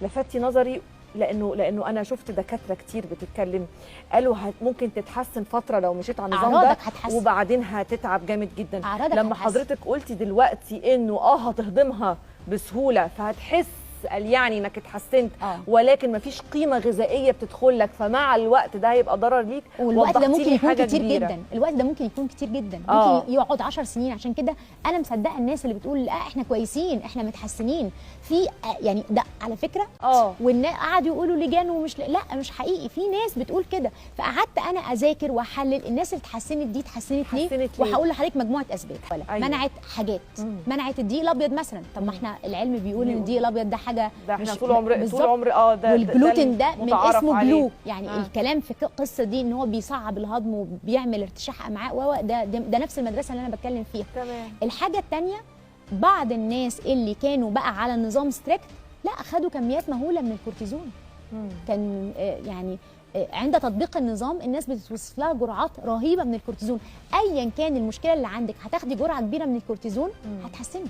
لفتي نظري لانه انا شفت دكاتره كتير بتتكلم، قالوا ممكن تتحسن فتره لو مشيت على النظام ده هتحسن. وبعدين هتتعب جامد جدا. لما هتحسن. حضرتك قلتي دلوقتي انه هتهضمها بسهوله فهتحس يعني انك اتحسنت، ولكن مفيش قيمه غذائيه بتدخل لك، فمع الوقت ده هيبقى ضرر ليك. والوقت ده ممكن يكون كتير جدا، الوقت ده ممكن يكون كتير جدا، ممكن يقعد 10 سنين. عشان كده انا مصدقه الناس اللي بتقول لا احنا كويسين احنا متحسنين في يعني ده على فكره. والناس قعدوا يقولوا لجان ومش لا مش حقيقي، في ناس بتقول كده. فقعدت انا اذاكر واحلل الناس اللي اتحسنت دي اتحسنت ليه، وهقول لحضرتك مجموعه اسباب. منعت حاجات، منعت الدقيق الابيض مثلا. طب ما احنا العلم بيقول ان الدقيق الابيض ده حاجه ده احنا طول عمر ده والجلوتين ده من اسمه بلو يعني الكلام في القصه دي ان هو بيصعب الهضم وبيعمل ارتشاح امعاء ده نفس المدرسه اللي انا بتكلم فيها. تمام. الحاجه الثانيه بعض الناس اللي كانوا بقى على النظام ستريكت لا اخذوا كميات مهوله من الكورتيزون. كان يعني عند تطبيق النظام الناس بتوصف لها جرعات رهيبه من الكورتيزون. ايا كان المشكله اللي عندك هتاخدي جرعه كبيره من الكورتيزون هتحسني.